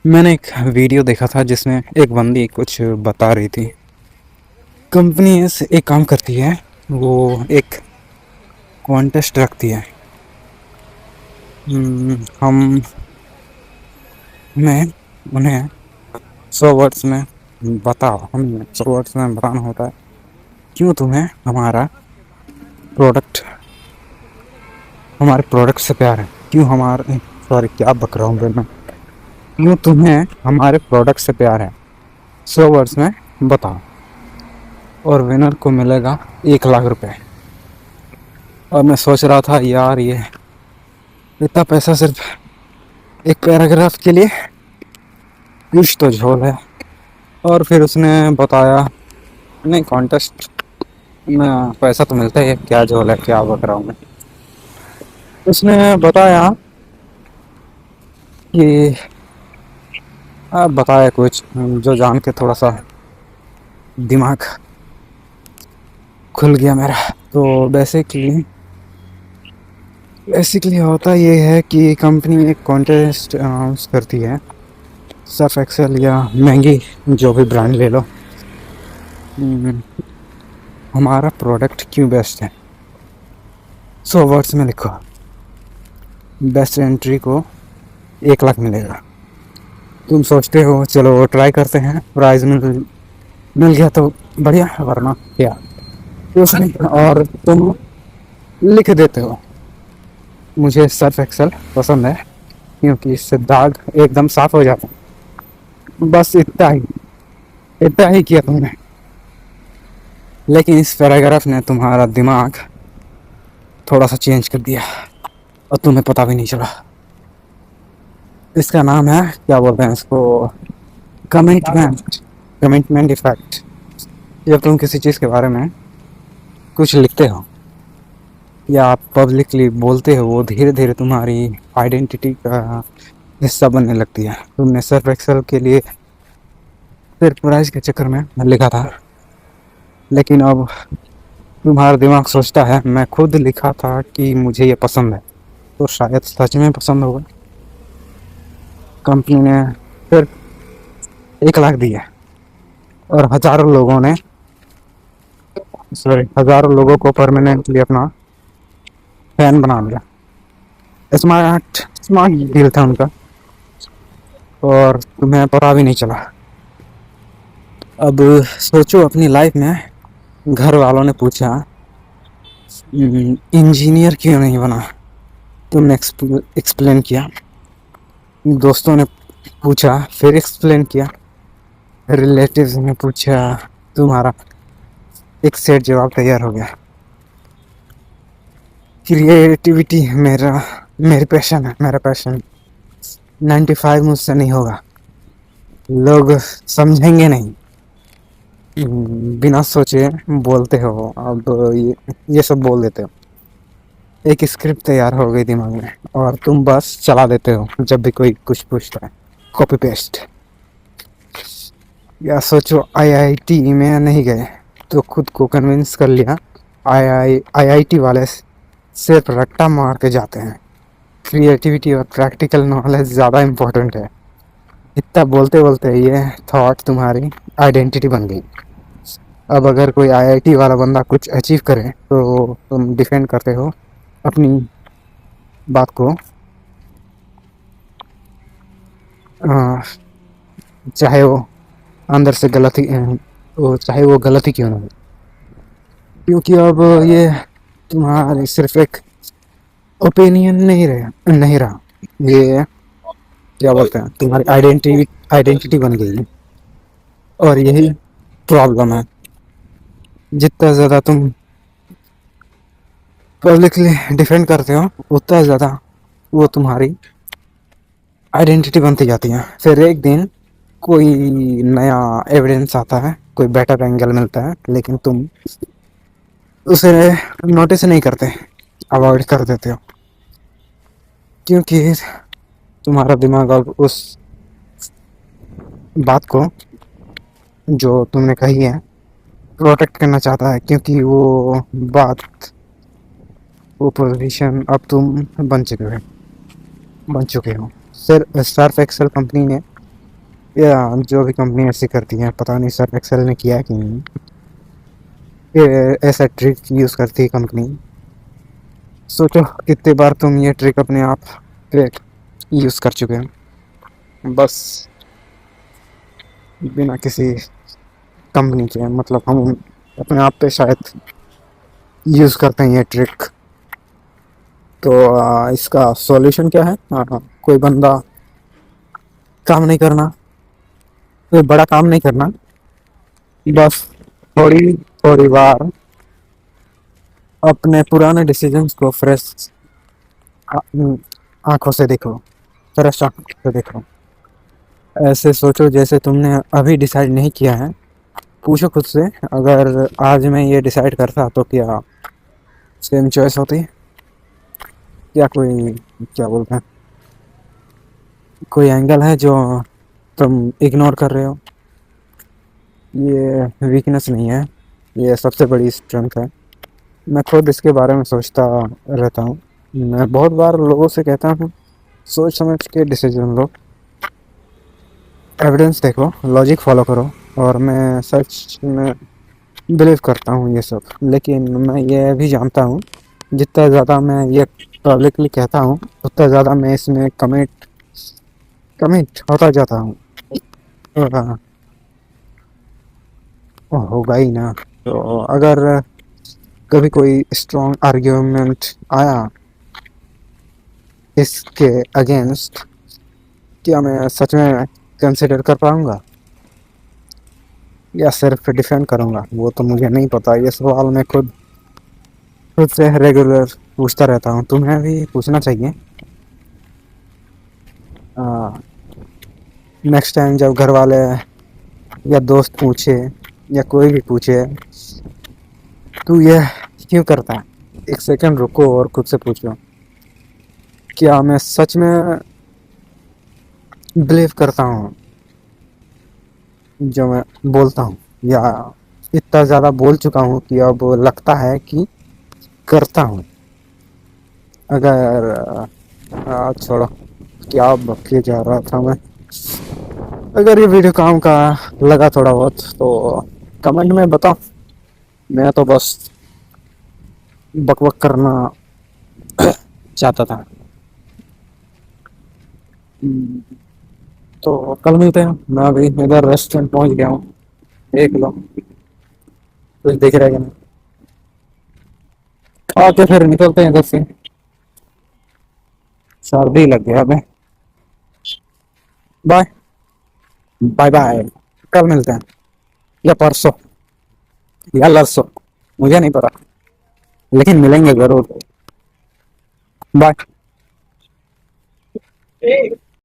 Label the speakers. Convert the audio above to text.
Speaker 1: मैंने एक वीडियो देखा था जिसमें एक बंदी कुछ बता रही थी। कंपनी एक काम करती है, वो एक कॉन्टेस्ट रखती है। हम मैं उन्हें 100 वर्ड्स में बताओ, हमें 100 वर्ड्स में बताना होता है क्यों तुम्हें प्रोडक्ट हमारे प्रोडक्ट से प्यार है, क्यों हमारे सॉरी क्या बक रहा हूँ मैं, क्यों तुम्हें हमारे प्रोडक्ट से प्यार है। 100 वर्ड्स में बताओ। और विनर को मिलेगा 1 लाख रुपए। और मैं सोच रहा था यार, ये इतना पैसा सिर्फ एक पैराग्राफ के लिए, कुछ तो झोल है। और फिर उसने बताया, नहीं कॉन्टेस्ट में पैसा तो मिलता है, क्या झोल है, क्या बक रहा हूँ मैं। उसने बताया कि आप बताया कुछ जो जान के थोड़ा सा दिमाग खुल गया मेरा। तो बेसिकली होता ये है कि कंपनी एक कॉन्टेस्ट अनाउंस करती है, सर्फ एक्सेल या महंगी जो भी ब्रांड ले लो। हमारा प्रोडक्ट क्यों बेस्ट है, 100 वर्ड्स में लिखो। बेस्ट एंट्री को 1 लाख मिलेगा। तुम सोचते हो चलो ट्राई करते हैं, प्राइज मिल गया तो बढ़िया, वरना क्या कुछ नहीं। और तुम लिख देते हो, मुझे सर्फ एक्सेल पसंद है क्योंकि इससे दाग एकदम साफ हो जाता है। बस इतना ही किया तुमने। लेकिन इस पैराग्राफ ने तुम्हारा दिमाग थोड़ा सा चेंज कर दिया और तुम्हें पता भी नहीं चला। इसका नाम है, क्या बोलते हैं इसको, कमिटमेंट इफेक्ट। जब तुम किसी चीज़ के बारे में कुछ लिखते हो या आप पब्लिकली बोलते हो, वो धीरे धीरे तुम्हारी आइडेंटिटी का हिस्सा बनने लगती है। तुमने सर्फ एक्सेल के लिए सिर्फ प्राइस के चक्कर में लिखा था, लेकिन अब तुम्हारा दिमाग सोचता है मैं खुद लिखा था कि मुझे ये पसंद है, तो शायद सच में पसंद होगा। कंपनी ने फिर 1 लाख दिया और हजारों लोगों को परमानेंटली अपना फैन बना लिया। स्मार्ट स्मार्ट डील था उनका, और तुम्हें पता भी नहीं चला। अब सोचो, अपनी लाइफ में घर वालों ने पूछा इंजीनियर क्यों नहीं बना, तुमने एक्सप्लेन किया। दोस्तों ने पूछा, फिर एक्सप्लेन किया। रिलेटिव्स ने पूछा, तुम्हारा एक सेट जवाब तैयार हो गया। क्रिएटिविटी मेरी पैशन है, मेरा पैशन। 95 मुझसे नहीं होगा, लोग समझेंगे नहीं। बिना सोचे बोलते हो, अब ये सब बोल देते हो। एक स्क्रिप्ट तैयार हो गई दिमाग में और तुम बस चला देते हो जब भी कोई कुछ पूछता है, कॉपी पेस्ट। या सोचो आईआईटी में नहीं गए तो खुद को कन्विंस कर लिया, आईआईटी वाले सिर्फ रट्टा मार के जाते हैं। क्रिएटिविटी और प्रैक्टिकल नॉलेज ज़्यादा इम्पोर्टेंट है। इतना बोलते बोलते ये थॉट तुम्हारी आइडेंटिटी बन गई। अब अगर कोई आईआईटी वाला बंदा कुछ अचीव करे तो तुम डिफेंड करते हो अपनी बात को, चाहे वो अंदर से चाहे वो गलती क्यों ना हो। क्योंकि अब ये तुम्हारी सिर्फ एक ओपिनियन नहीं रहा, ये क्या बोलते हैं, तुम्हारी आइडेंटिटी बन गई है। और यही प्रॉब्लम है, जितना ज़्यादा तुम पब्लिकली डिफेंड करते हो उतना ज़्यादा वो तुम्हारी आइडेंटिटी बनती जाती है। फिर एक दिन कोई नया एविडेंस आता है, कोई बेटर एंगल मिलता है, लेकिन तुम उसे नोटिस नहीं करते, अवॉइड कर देते हो, क्योंकि तुम्हारा दिमाग अब उस बात को जो तुमने कही है प्रोटेक्ट करना चाहता है, क्योंकि वो पोजीशन अब तुम बन चुके हो। सिर्फ सर्फ एक्सेल कंपनी ने या जो भी कंपनी ऐसी करती है, पता नहीं सर एक्सेल ने किया है कि नहीं, ये ऐसा ट्रिक यूज़ करती है कंपनी। सोचो कितने बार तुम ये ट्रिक अपने आप पे यूज़ कर चुके हैं, बस बिना किसी कंपनी के। मतलब हम अपने आप पे शायद यूज़ करते हैं ये ट्रिक। तो इसका सॉल्यूशन क्या है? कोई बंदा काम नहीं करना, कोई बड़ा काम नहीं करना, बस थोड़ी थोड़ी बार अपने पुराने डिसीजंस को फ्रेश आंखों से देखो, फ्रेश आंखों से देखो। ऐसे सोचो जैसे तुमने अभी डिसाइड नहीं किया है। पूछो खुद से, अगर आज मैं ये डिसाइड करता तो क्या सेम चॉइस होती? क्या कोई, क्या बोलते हैं, कोई एंगल है जो तुम इग्नोर कर रहे हो? ये वीकनेस नहीं है, ये सबसे बड़ी स्ट्रेंथ है। मैं खुद इसके बारे में सोचता रहता हूँ। मैं बहुत बार लोगों से कहता हूँ सोच समझ के डिसीजन लो, एविडेंस देखो, लॉजिक फॉलो करो। और मैं सच में बिलीव करता हूँ ये सब। लेकिन मैं ये भी जानता हूँ जितना ज़्यादा मैं ये पब्लिकली कहता हूँ उतना ज़्यादा मैं इसमें कमिट कमिट होता जाता हूँ। तो, होगा ही ना। तो अगर कभी कोई स्ट्रॉन्ग आर्ग्यूमेंट आया इसके अगेंस्ट, क्या मैं सच में कंसिडर कर पाऊंगा या सिर्फ डिफेंड करूंगा? वो तो मुझे नहीं पता। ये सवाल मैं खुद खुद से रेगुलर पूछता रहता हूँ। तुम्हें भी पूछना चाहिए। नेक्स्ट टाइम जब घर वाले या दोस्त पूछे या कोई भी पूछे तू ये क्यों करता है, एक सेकंड रुको और खुद से पूछो, क्या मैं सच में बिलीव करता हूँ जो मैं बोलता हूँ, या इतना ज़्यादा बोल चुका हूँ कि अब लगता है कि करता हूँ? अगर छोड़ो, क्या बके जा रहा था मैं। अगर ये वीडियो काम का लगा थोड़ा बहुत तो कमेंट में बताओ। मैं तो बस बक बक करना चाहता था। तो कल मिलते हैं। मैं अभी इधर रेस्टोरेंट पहुंच गया हूँ, देख लो कुछ दिख रहा है कि नहीं। ओके फिर निकलते हैं इधर से, सर्दी लग गया हमें। Bye bye bye. कल मिलते हैं या परसों या लरसों, मुझे नहीं पता, लेकिन मिलेंगे जरूर। बाय।